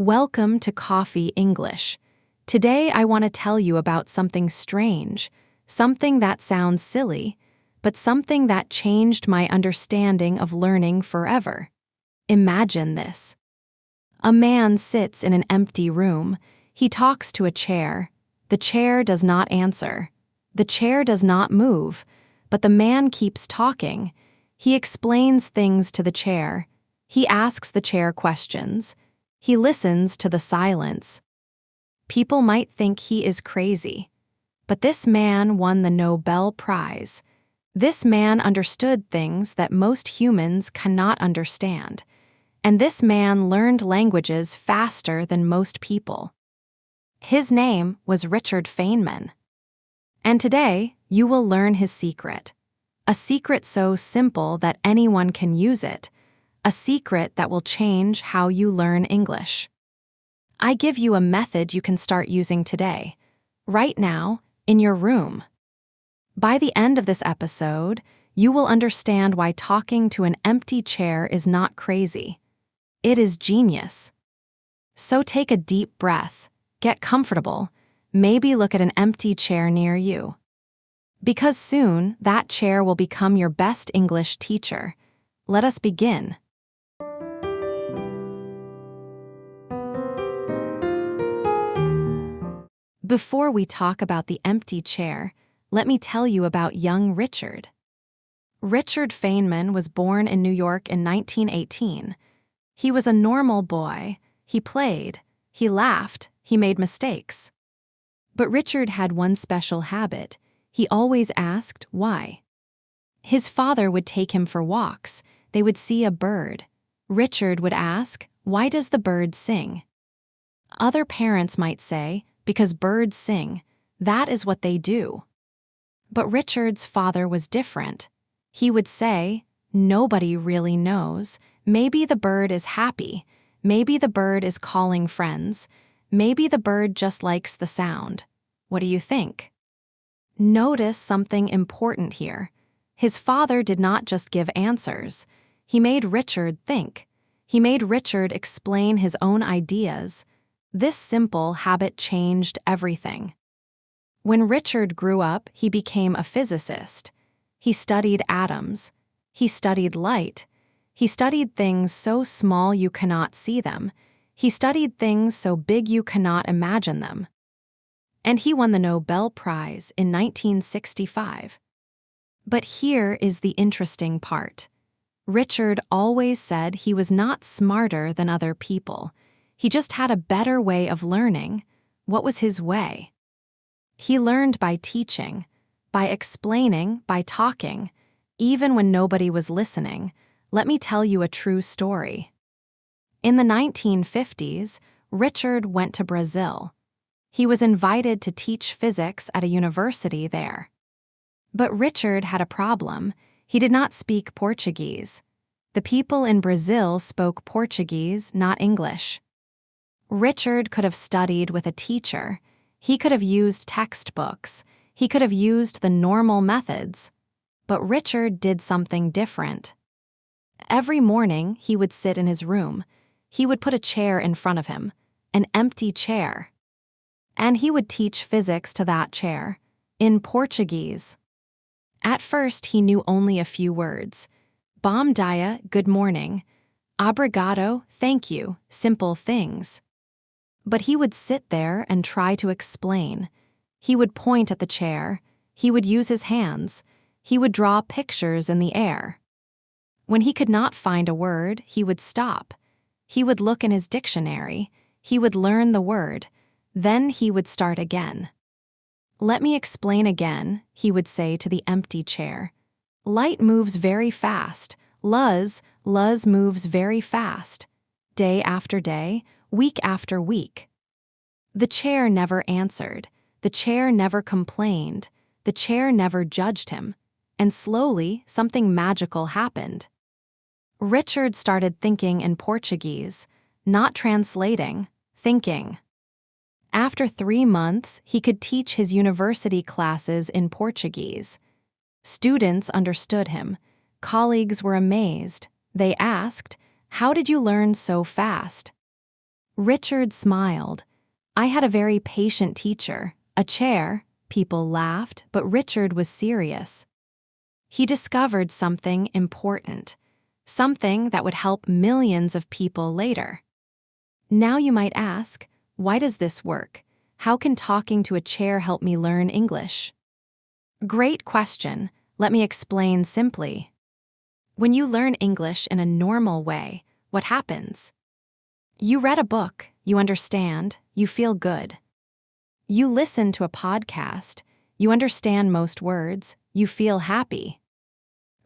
Welcome to Coffee English. Today I want to tell you about something strange, something that sounds silly, but something that changed my understanding of learning forever. Imagine this. A man sits in an empty room. He talks to a chair. The chair does not answer. The chair does not move, but the man keeps talking. He explains things to the chair. He asks the chair questions. He listens to the silence. People might think he is crazy, but this man won the Nobel Prize. This man understood things that most humans cannot understand, and this man learned languages faster than most people. His name was Richard Feynman. And today, you will learn his secret. A secret so simple that anyone can use it. A secret that will change how you learn English. I give you a method you can start using today, right now, in your room. By the end of this episode, you will understand why talking to an empty chair is not crazy. It is genius. So take a deep breath, get comfortable, maybe look at an empty chair near you. Because soon, that chair will become your best English teacher. Let us begin. Before we talk about the empty chair, let me tell you about young Richard. Richard Feynman was born in New York in 1918. He was a normal boy. He played, he laughed, he made mistakes. But Richard had one special habit. He always asked why. His father would take him for walks. They would see a bird. Richard would ask, "Why does the bird sing?" Other parents might say, "Because birds sing. That is what they do." But Richard's father was different. He would say, "Nobody really knows. Maybe the bird is happy. Maybe the bird is calling friends. Maybe the bird just likes the sound. What do you think?" Notice something important here. His father did not just give answers. He made Richard think. He made Richard explain his own ideas. This simple habit changed everything. When Richard grew up, he became a physicist. He studied atoms. He studied light. He studied things so small you cannot see them. He studied things so big you cannot imagine them. And he won the Nobel Prize in 1965. But here is the interesting part. Richard always said he was not smarter than other people. He just had a better way of learning. What was his way? He learned by teaching, by explaining, by talking, even when nobody was listening. Let me tell you a true story. In the 1950s, Richard went to Brazil. He was invited to teach physics at a university there. But Richard had a problem. He did not speak Portuguese. The people in Brazil spoke Portuguese, not English. Richard could have studied with a teacher. He could have used textbooks. He could have used the normal methods. But Richard did something different. Every morning, he would sit in his room. He would put a chair in front of him, an empty chair. And he would teach physics to that chair, in Portuguese. At first, he knew only a few words. Bom dia, good morning. Obrigado, thank you, simple things. But he would sit there and try to explain. He would point at the chair. He would use his hands. He would draw pictures in the air. When he could not find a word, he would stop. He would look in his dictionary. He would learn the word. Then he would start again. "Let me explain again," he would say to the empty chair. "Light moves very fast. Luz moves very fast. Day after day, week after week." The chair never answered. The chair never complained. The chair never judged him. And slowly, something magical happened. Richard started thinking in Portuguese, not translating, thinking. After 3 months, he could teach his university classes in Portuguese. Students understood him. Colleagues were amazed. They asked, "How did you learn so fast?" Richard smiled. I had a very patient teacher. A chair. People laughed, but Richard was serious. He discovered something important, something that would help millions of people later. Now you might ask, why does this work? How can talking to a chair help me learn English? Great question. Let me explain simply. When you learn English in a normal way, what happens? You read a book, you understand, you feel good. You listen to a podcast, you understand most words, you feel happy.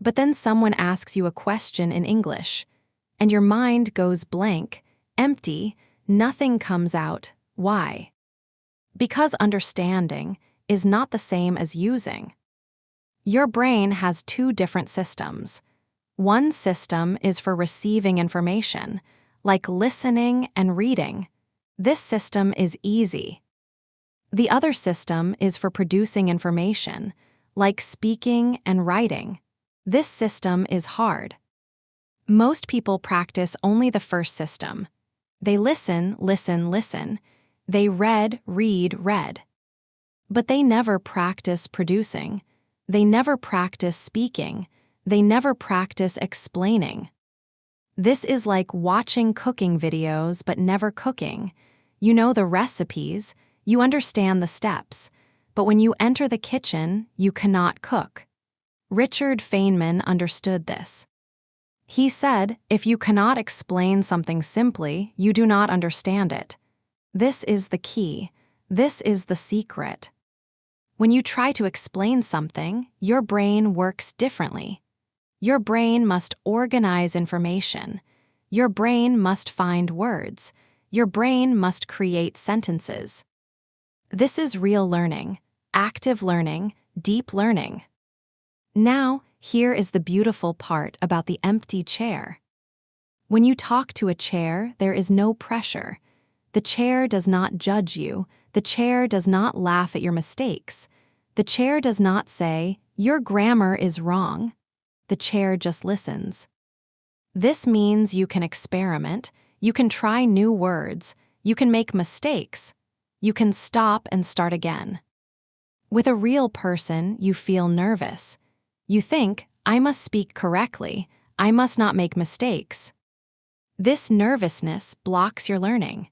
But then someone asks you a question in English, and your mind goes blank, empty, nothing comes out. Why? Because understanding is not the same as using. Your brain has two different systems. One system is for receiving information, like listening and reading. This system is easy. The other system is for producing information, like speaking and writing. This system is hard. Most people practice only the first system. They listen, listen, listen. They read, read, read. But they never practice producing. They never practice speaking. They never practice explaining. This is like watching cooking videos but never cooking. You know the recipes, you understand the steps, but when you enter the kitchen, you cannot cook. Richard Feynman understood this. He said, if you cannot explain something simply, you do not understand it. This is the key. This is the secret. When you try to explain something, your brain works differently. Your brain must organize information. Your brain must find words. Your brain must create sentences. This is real learning, active learning, deep learning. Now, here is the beautiful part about the empty chair. When you talk to a chair, there is no pressure. The chair does not judge you. The chair does not laugh at your mistakes. The chair does not say, your grammar is wrong. The chair just listens. This means you can experiment, you can try new words, you can make mistakes, you can stop and start again. With a real person, you feel nervous. You think, I must speak correctly, I must not make mistakes. This nervousness blocks your learning.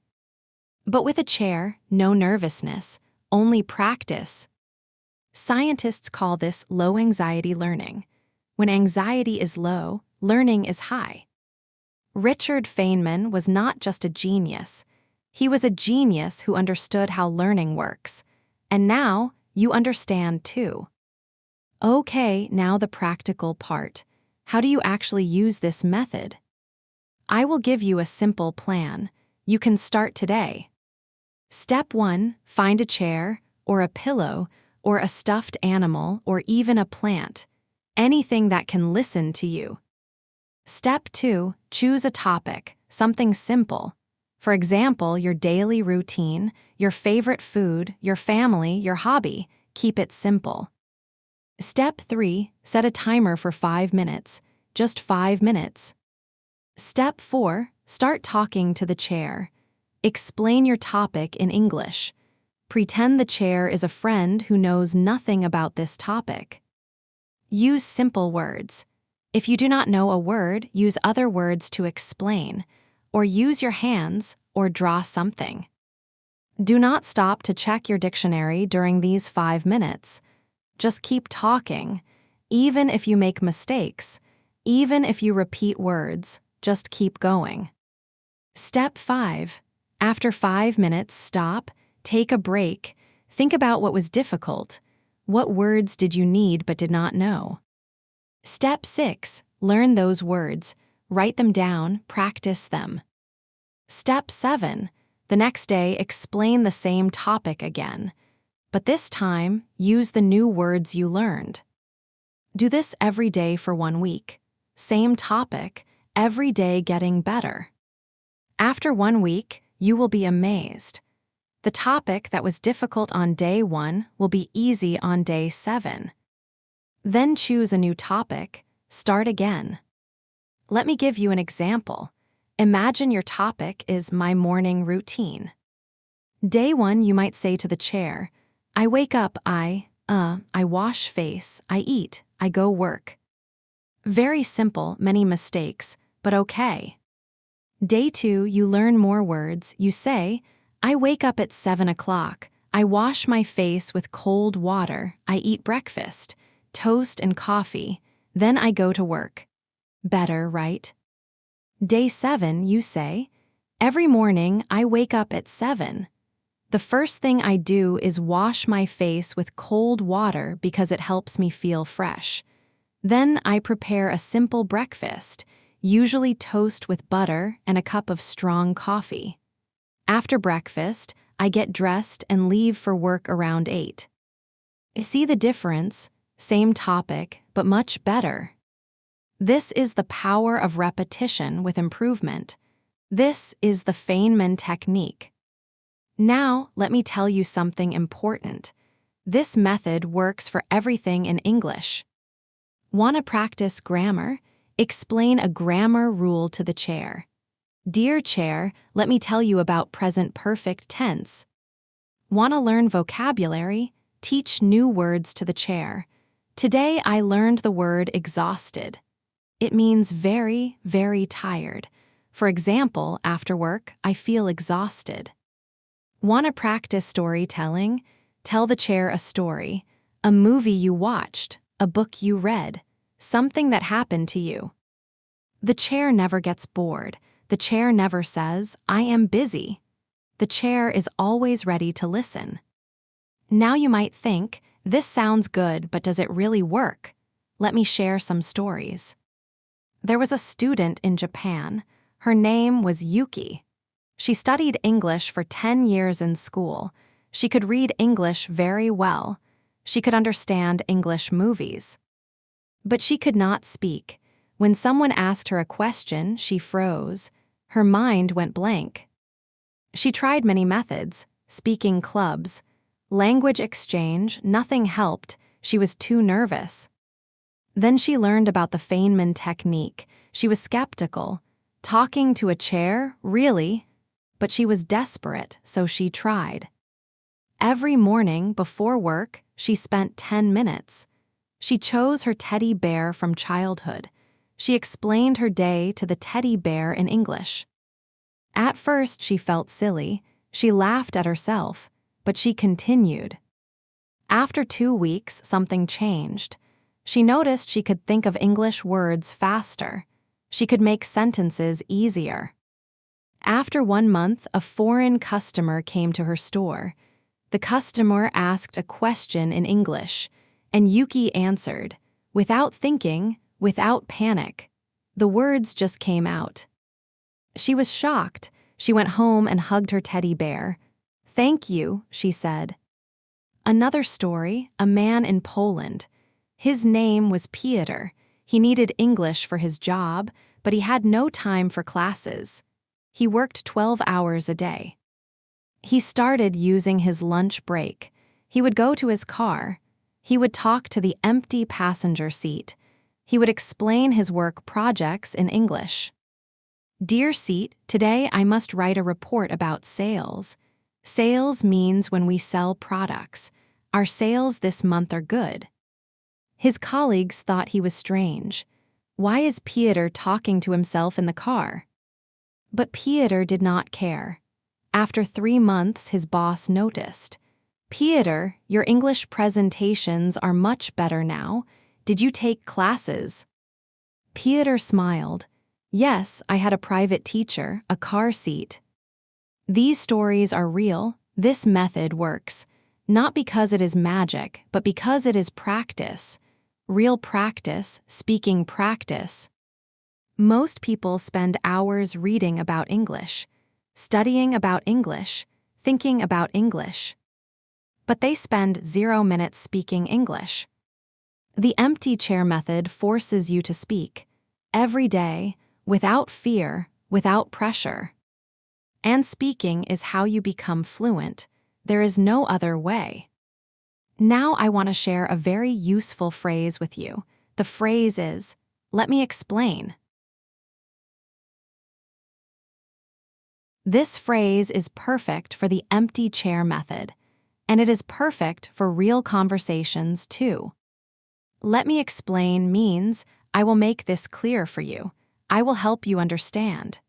But with a chair, no nervousness, only practice. Scientists call this low anxiety learning. When anxiety is low, learning is high. Richard Feynman was not just a genius. He was a genius who understood how learning works. And now, you understand too. Okay, now the practical part. How do you actually use this method? I will give you a simple plan. You can start today. Step 1, find a chair, or a pillow, or a stuffed animal, or even a plant. Anything that can listen to you. Step 2, choose a topic, something simple. For example, your daily routine, your favorite food, your family, your hobby. Keep it simple. Step 3, set a timer for 5 minutes, just 5 minutes. Step 4, start talking to the chair. Explain your topic in English. Pretend the chair is a friend who knows nothing about this topic. Use simple words. If you do not know a word, use other words to explain, or use your hands, or draw something. Do not stop to check your dictionary during these 5 minutes. Just keep talking. Even if you make mistakes, even if you repeat words, just keep going. Step 5. After 5 minutes, stop, take a break, think about what was difficult. What words did you need but did not know? Step 6. Learn those words. Write them down, practice them. Step 7. The next day, explain the same topic again. But this time, use the new words you learned. Do this every day for 1 week. Same topic, every day getting better. After 1 week, you will be amazed. The topic that was difficult on day 1 will be easy on day 7. Then choose a new topic, start again. Let me give you an example. Imagine your topic is my morning routine. Day 1, you might say to the chair, I wake up, I wash face, I eat, I go work. Very simple, many mistakes, but okay. Day 2, you learn more words. You say, I wake up at 7 o'clock, I wash my face with cold water, I eat breakfast, toast and coffee, then I go to work. Better, right? Day 7, you say, every morning I wake up at 7. The first thing I do is wash my face with cold water because it helps me feel fresh. Then I prepare a simple breakfast, usually toast with butter and a cup of strong coffee. After breakfast, I get dressed and leave for work around 8. See the difference? Same topic, but much better. This is the power of repetition with improvement. This is the Feynman technique. Now, let me tell you something important. This method works for everything in English. Want to practice grammar? Explain a grammar rule to the chair. Dear chair, let me tell you about present perfect tense. Want to learn vocabulary? Teach new words to the chair. Today I learned the word exhausted. It means very, very tired. For example, after work, I feel exhausted. Want to practice storytelling? Tell the chair a story, a movie you watched, a book you read, something that happened to you. The chair never gets bored. The chair never says, I am busy. The chair is always ready to listen. Now you might think, this sounds good, but does it really work? Let me share some stories. There was a student in Japan. Her name was Yuki. She studied English for 10 years in school. She could read English very well. She could understand English movies. But she could not speak. When someone asked her a question, she froze. Her mind went blank. She tried many methods, speaking clubs, language exchange, nothing helped. She was too nervous. Then she learned about the Feynman technique. She was skeptical. Talking to a chair, really? But she was desperate, so she tried. Every morning before work, she spent 10 minutes. She chose her teddy bear from childhood. She explained her day to the teddy bear in English. At first, she felt silly. She laughed at herself, but she continued. After 2 weeks, something changed. She noticed she could think of English words faster. She could make sentences easier. After 1 month, a foreign customer came to her store. The customer asked a question in English, and Yuki answered, without thinking, without panic. The words just came out. She was shocked. She went home and hugged her teddy bear. Thank you, she said. Another story, a man in Poland. His name was Piotr. He needed English for his job, but he had no time for classes. He worked 12 hours a day. He started using his lunch break. He would go to his car. He would talk to the empty passenger seat. He would explain his work projects in English. Dear seat, today I must write a report about sales. Sales means when we sell products. Our sales this month are good. His colleagues thought he was strange. Why is Piotr talking to himself in the car? But Piotr did not care. After 3 months, his boss noticed. Piotr, your English presentations are much better now. Did you take classes? Piotr smiled. Yes, I had a private teacher, a car seat. These stories are real. This method works. Not because it is magic, but because it is practice. Real practice, speaking practice. Most people spend hours reading about English, studying about English, thinking about English. But they spend 0 minutes speaking English. The empty chair method forces you to speak, every day, without fear, without pressure. And speaking is how you become fluent. There is no other way. Now I want to share a very useful phrase with you. The phrase is, let me explain. This phrase is perfect for the empty chair method, and it is perfect for real conversations too. Let me explain means I will make this clear for you. I will help you understand.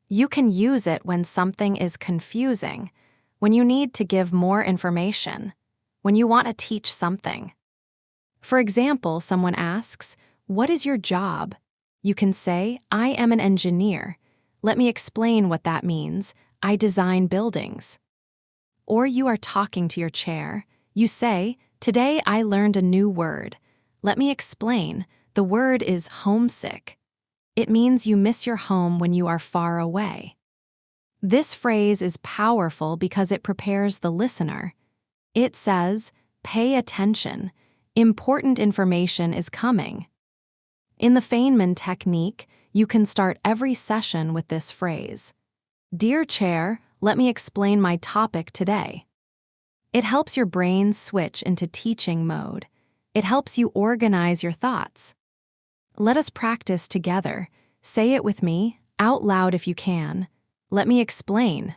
You can use it when something is confusing, when you need to give more information, when you want to teach something. For example, someone asks, "What is your job?" You can say, "I am an engineer. Let me explain what that means. I design buildings." Or you are talking to your chair. You say, "Today I learned a new word. Let me explain. The word is homesick. It means you miss your home when you are far away." This phrase is powerful because it prepares the listener. It says, "Pay attention. Important information is coming." In the Feynman technique, you can start every session with this phrase. "Dear Chair, let me explain my topic today." It helps your brain switch into teaching mode. It helps you organize your thoughts. Let us practice together. Say it with me, out loud if you can. Let me explain.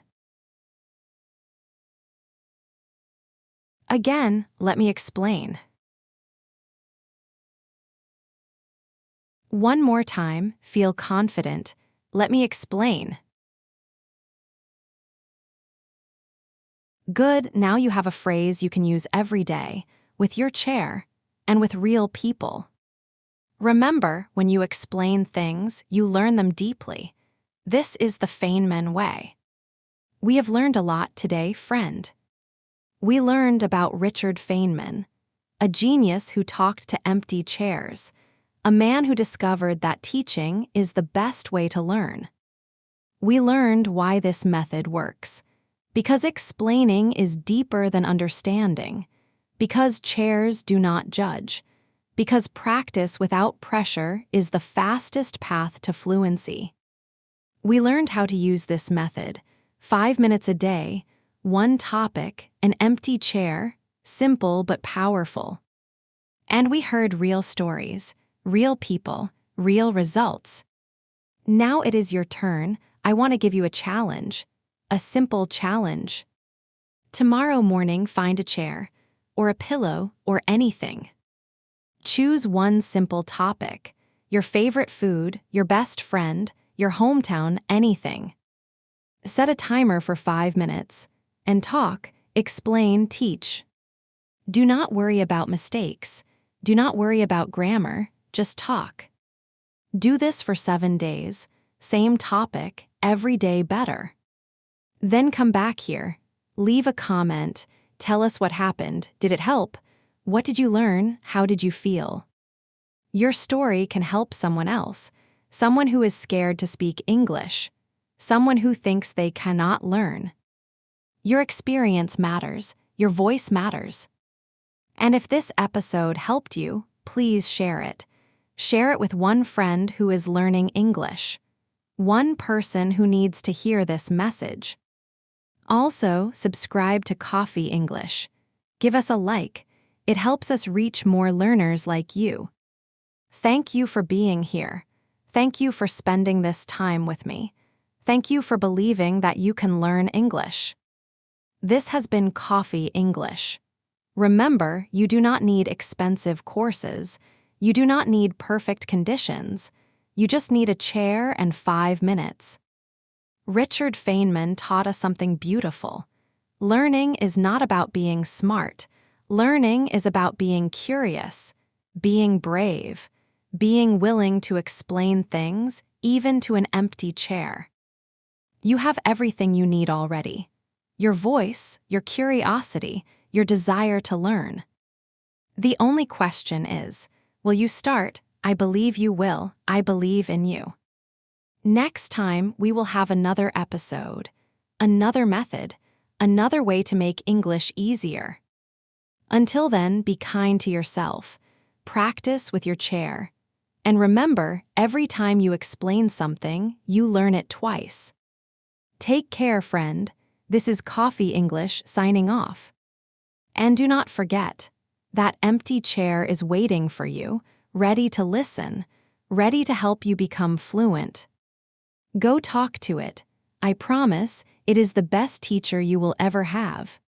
Again, let me explain. One more time, feel confident. Let me explain. Good, now you have a phrase you can use every day, with your chair, and with real people. Remember, when you explain things, you learn them deeply. This is the Feynman way. We have learned a lot today, friend. We learned about Richard Feynman, a genius who talked to empty chairs, a man who discovered that teaching is the best way to learn. We learned why this method works, because explaining is deeper than understanding, because chairs do not judge, because practice without pressure is the fastest path to fluency. We learned how to use this method, 5 minutes a day, one topic, an empty chair, simple but powerful. And we heard real stories, real people, real results. Now it is your turn. I want to give you a challenge, a simple challenge. Tomorrow morning, find a chair, or a pillow, or anything. Choose one simple topic, your favorite food, your best friend, your hometown, anything. Set a timer for 5 minutes, and talk, explain, teach. Do not worry about mistakes. Do not worry about grammar, just talk. Do this for 7 days, same topic, every day better. Then come back here, leave a comment, tell us what happened, did it help? What did you learn? How did you feel? Your story can help someone else, someone who is scared to speak English, someone who thinks they cannot learn. Your experience matters, your voice matters. And if this episode helped you, please share it. Share it with one friend who is learning English, one person who needs to hear this message. Also, subscribe to Coffee English. Give us a like. It helps us reach more learners like you. Thank you for being here. Thank you for spending this time with me. Thank you for believing that you can learn English. This has been Coffee English. Remember, you do not need expensive courses. You do not need perfect conditions. You just need a chair and 5 minutes. Richard Feynman taught us something beautiful. Learning is not about being smart. Learning is about being curious, being brave, being willing to explain things, even to an empty chair. You have everything you need already. Your voice, your curiosity, your desire to learn. The only question is, will you start? I believe you will. I believe in you. Next time, we will have another episode, another method, another way to make English easier. Until then, be kind to yourself. Practice with your chair. And remember, every time you explain something, you learn it twice. Take care, friend. This is Coffee English signing off. And do not forget, that empty chair is waiting for you, ready to listen, ready to help you become fluent. Go talk to it. I promise, it is the best teacher you will ever have.